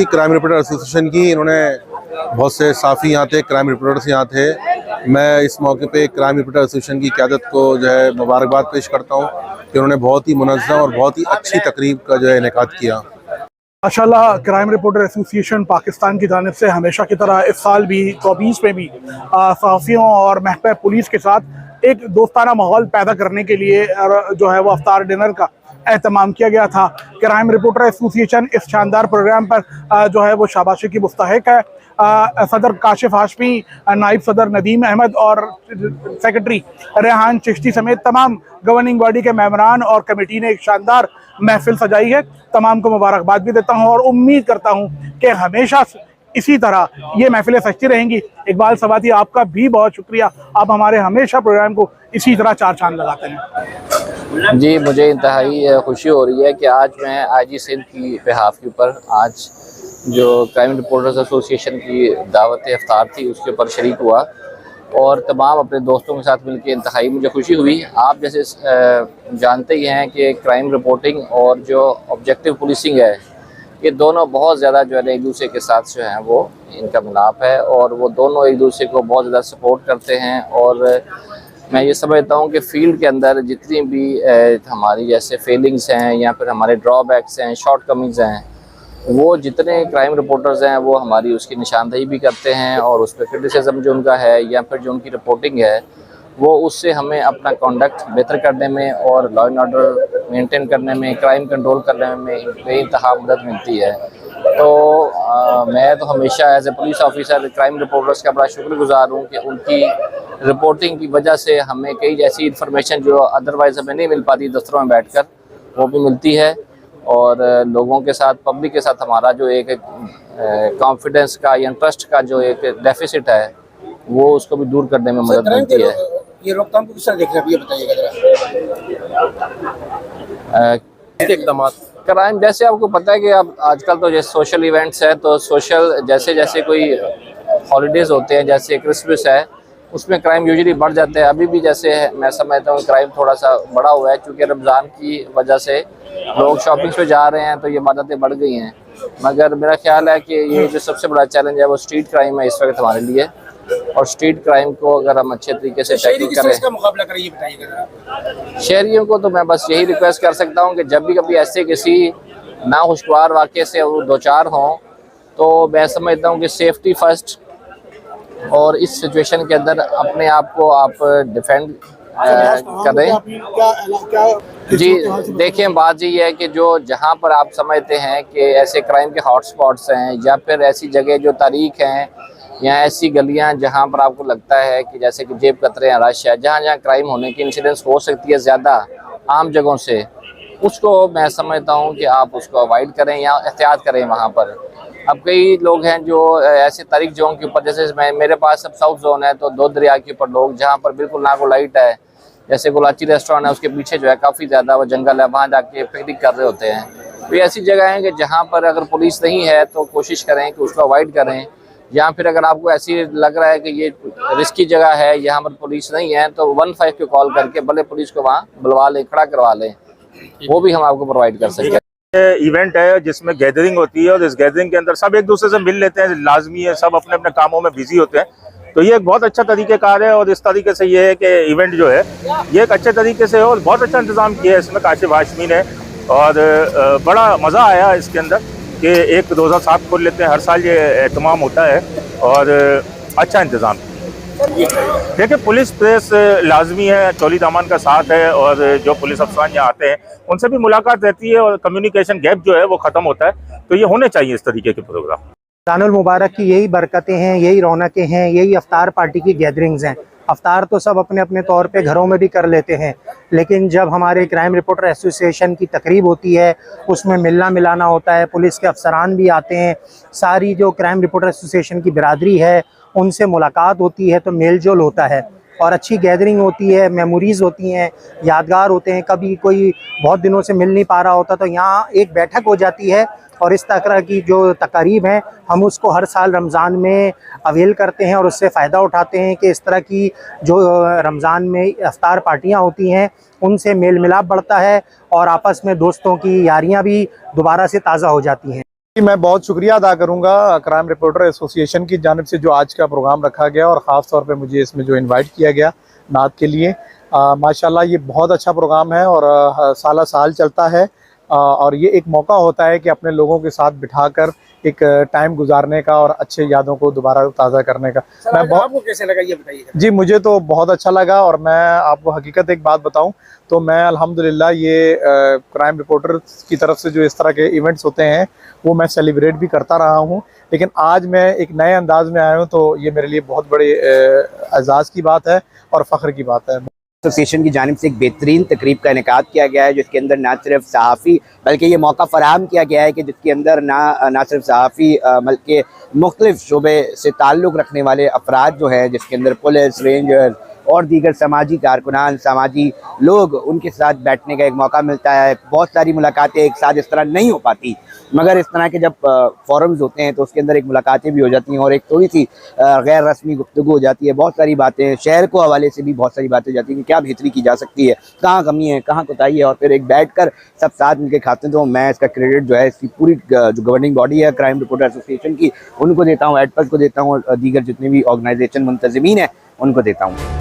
Crime reporter association की इन्होंने बहुत से साफ़ी यहाँ थे, क्राइम रिपोर्टर्स यहाँ थे। मैं इस मौके पे क्राइम रिपोर्टर एसोसिएशन की क़यादत को जो है मुबारकबाद पेश करता हूँ कि उन्होंने बहुत ही मुनज़्ज़म और बहुत ही अच्छी तकरीब का जो है इनेकाद किया। माशाल्लाह क्राइम रिपोर्टर एसोसिएशन पाकिस्तान की जानिब से हमेशा की तरह इस साल भी 24 में भी सहाफ़ियों और महकमा पुलिस के साथ एक दोस्ताना माहौल पैदा करने के लिए जो है वो अफ्तार डिनर का एहतमाम किया गया था। क्राइम रिपोर्टर एसोसिएशन इस शानदार प्रोग्राम पर जो है वो शाबाशी की मुस्तहिक है। सदर काशिफ हाशमी, नाइब सदर नदीम अहमद और सेक्रेटरी रेहान चिश्ती समेत तमाम गवर्निंग बॉडी के मेंबरान और कमेटी ने एक शानदार महफिल सजाई है। तमाम को मुबारकबाद भी देता हूँ और उम्मीद करता हूँ कि हमेशा इसी तरह ये महफिलें सजती रहेंगी। इकबाल सवाती, आपका भी बहुत शुक्रिया, आप हमारे हमेशा प्रोग्राम को इसी तरह चार चांद लगाते हैं। जी, मुझे इंतहाई खुशी हो रही है कि आज मैं आईजी सिंध की बिहाफ के ऊपर आज जो क्राइम रिपोर्टर्स एसोसिएशन की दावत इफ्तार थी उसके ऊपर शरीक हुआ और तमाम अपने दोस्तों के साथ मिलकर इंतहाई मुझे खुशी हुई। आप जैसे जानते ही हैं कि क्राइम रिपोर्टिंग और जो ऑब्जेक्टिव पुलिसिंग है, ये दोनों बहुत ज़्यादा जो है एक दूसरे के साथ जो है वो इनका मिलाप है और वो दोनों एक दूसरे को बहुत ज़्यादा सपोर्ट करते हैं। और मैं ये समझता हूँ कि फील्ड के अंदर जितनी भी हमारी जैसे फेलिंग्स हैं या फिर हमारे ड्रॉबैक्स हैं, शॉर्ट कमिंग्स हैं, वो जितने क्राइम रिपोर्टर्स हैं वो हमारी उसकी निशानदेही भी करते हैं और उस पर क्रिटिसिज्म जो उनका है या फिर जो उनकी रिपोर्टिंग है वो उससे हमें अपना कॉन्डक्ट बेहतर करने में और लॉ एंड ऑर्डर मेंटेन करने में, क्राइम कंट्रोल करने में बेइंतहा मदद मिलती है। तो मैं तो हमेशा as a police officer crime reporters का बड़ा शुक्रगुजार हूँ कि उनकी रिपोर्टिंग की वजह से हमें कई ऐसी इन्फॉर्मेशन जो अदरवाइज़ हमें नहीं मिल पाती दफ्तरों में बैठ कर, वो भी मिलती है और लोगों के साथ, पब्लिक के साथ हमारा जो एक कॉन्फिडेंस का या ट्रस्ट का जो एक डेफिसिट है वो उसको भी दूर करने में मदद मिलती है। ये रोकथाम को किस तरह देख रहे हैं, ये बताइएगा जरा। क्राइम जैसे आपको पता है कि अब आजकल तो जैसे सोशल इवेंट्स है, तो सोशल जैसे जैसे कोई हॉलीडेज़ होते हैं, जैसे क्रिसमस है, उसमें क्राइम यूजुअली बढ़ जाते हैं। अभी भी जैसे मैं समझता हूँ क्राइम थोड़ा सा बढ़ा हुआ है क्योंकि रमज़ान की वजह से लोग शॉपिंग पे जा रहे हैं तो ये इबादतें बढ़ गई हैं। मगर मेरा ख्याल है कि ये जो सबसे बड़ा चैलेंज है वो स्ट्रीट क्राइम है इस वक्त हमारे लिए, और स्ट्रीट क्राइम को अगर हम अच्छे तरीके से टैकल करें, का मुकाबला करें, ये बताइएगा। शहरियों को तो मैं बस यही रिक्वेस्ट कर सकता हूँ कि जब भी कभी ऐसे किसी नाखुशगवार वाक़े से वो दो चार हों तो मैं समझता हूँ कि सेफ्टी फर्स्ट, और इस सिचुएशन के अंदर अपने आप को आप डिफेंड करें। जी देखें, बात ये है कि जो जहाँ पर आप समझते हैं कि ऐसे क्राइम के हॉटस्पॉट्स हैं या फिर ऐसी जगह जो तारीख हैं या ऐसी गलियाँ जहाँ पर आपको लगता है कि जैसे कि जेब कतरे हैं, रश है, जहाँ जहाँ क्राइम होने की इंसिडेंस हो सकती है ज़्यादा आम जगहों से, उसको मैं समझता हूँ कि आप उसको अवॉइड करें या एहतियात करें वहाँ पर। अब कई लोग हैं जो ऐसे तारीख जोन के ऊपर, जैसे मेरे पास अब साउथ जोन है तो दो दरिया के ऊपर लोग जहाँ पर बिल्कुल ना को लाइट है, जैसे गुलाची रेस्टोरेंट है उसके पीछे जो है काफ़ी ज़्यादा वो जंगल है, वहाँ जाके पिकनिक कर रहे होते हैं। तो ये ऐसी जगह है कि जहाँ पर अगर पुलिस नहीं है तो कोशिश करें कि उसको अवॉइड करें, या फिर अगर आपको ऐसी लग रहा है कि ये रिस्की जगह है, यहाँ पर पुलिस नहीं है, तो 15 को कॉल करके भले पुलिस को वहाँ बुलवा लें, खड़ा करवा लें, वो भी हम आपको प्रोवाइड कर सकते हैं। इवेंट है जिसमें गैदरिंग होती है और इस गैदरिंग के अंदर सब एक दूसरे से मिल लेते हैं, लाजमी है, सब अपने अपने कामों में बिजी होते हैं, तो ये एक बहुत अच्छा तरीक़ेकार है। और इस तरीके से ये है कि इवेंट जो है ये एक अच्छे तरीके से है और बहुत अच्छा इंतज़ाम किया है इसमें काशिफ हाशमी ने, और बड़ा मज़ा आया इसके अंदर कि एक रोज़ा साथ खोल लेते हैं, हर साल ये एहतमाम होता है और अच्छा इंतज़ाम। देखिए, पुलिस प्रेस लाजमी है, चौली दामन का साथ है और जो पुलिस अफसरान यहाँ आते हैं उनसे भी मुलाकात रहती है और कम्युनिकेशन गैप जो है वो ख़त्म होता है, तो ये होने चाहिए इस तरीके के प्रोग्राम। रमज़ानुल मुबारक की यही बरकतें हैं, यही रौनकें हैं, यही अफ्तार पार्टी की गैदरिंग्स हैं। अफ्तार तो सब अपने अपने तौर पे घरों में भी कर लेते हैं, लेकिन जब हमारे क्राइम रिपोर्टर एसोसिएशन की तकरीब होती है उसमें मिलना मिलाना होता है, पुलिस के अफसरान भी आते हैं, सारी जो क्राइम रिपोर्टर एसोसिएशन की बिरादरी है उनसे मुलाकात होती है, तो मेल जोल होता है और अच्छी गैदरिंग होती है, मेमोरीज़ होती हैं, यादगार होते हैं। कभी कोई बहुत दिनों से मिल नहीं पा रहा होता तो यहाँ एक बैठक हो जाती है और इस तरह की जो तकारीब हैं हम उसको हर साल रमज़ान में अवेल करते हैं और उससे फ़ायदा उठाते हैं कि इस तरह की जो रमज़ान में इफ्तार पार्टियां होती हैं उनसे मेल मिलाप बढ़ता है और आपस में दोस्तों की यारियां भी दोबारा से ताज़ा हो जाती हैं। मैं बहुत शुक्रिया अदा करूंगा क्राइम रिपोर्टर एसोसिएशन की जानिब से जो आज का प्रोग्राम रखा गया और ख़ास तौर पे मुझे इसमें जो इनवाइट किया गया नात के लिए। माशाल्लाह ये बहुत अच्छा प्रोग्राम है और साला साल चलता है और ये एक मौका होता है कि अपने लोगों के साथ बिठाकर एक टाइम गुजारने का और अच्छे यादों को दोबारा ताज़ा करने का। आपको कैसे लगा ये बताइएगा। जी मुझे तो बहुत अच्छा लगा और मैं आपको हकीकत एक बात बताऊं तो मैं अल्हम्दुलिल्लाह ये क्राइम रिपोर्टर की तरफ से जो इस तरह के इवेंट्स होते हैं वो मैं सेलिब्रेट भी करता रहा हूं, लेकिन आज मैं एक नए अंदाज में आया हूं तो ये मेरे लिए बहुत बड़े एजाज़ की बात है और फ़ख्र की बात है। एसोसिएशन की जानिब से एक बेहतरीन तकरीब का इनेकाद किया गया है जिसके अंदर ना सिर्फ सहाफ़ी बल्कि ये मौका फ़राहम किया गया है कि जिसके अंदर ना सिर्फ सहाफ़ी बल्कि मुख्तलिफ शोबे से ताल्लुक़ रखने वाले अफराद जो है जिसके अंदर पुलिस, रेंजर और दीगर समाजी कारकुनान, समाजी लोग, उनके साथ बैठने का एक मौका मिलता है। बहुत सारी मुलाकातें एक साथ इस तरह नहीं हो पाती, मगर इस तरह के जब फोरम्स होते हैं तो उसके अंदर एक मुलाकातें भी हो जाती हैं और एक थोड़ी सी गैर रस्मी गुफ्तगू हो जाती है। बहुत सारी बातें शहर को हवाले से भी बहुत सारी बातें जाती हैं कि क्या बेहतरी की जा सकती है, कहाँ कमी है, कहाँ कोताही है, और फिर एक बैठ कर सब साथ मिलकर खाते हैं। तो मैं इसका क्रेडिट जो है इसकी पूरी जो गवर्निंग बॉडी है क्राइम रिपोर्टर एसोसिएशन की, उनको देता हूँ, एडपस को देता हूँ और दीगर जितने भी ऑर्गेनाइजेशन मुंतज़मीन है उनको देता हूँ।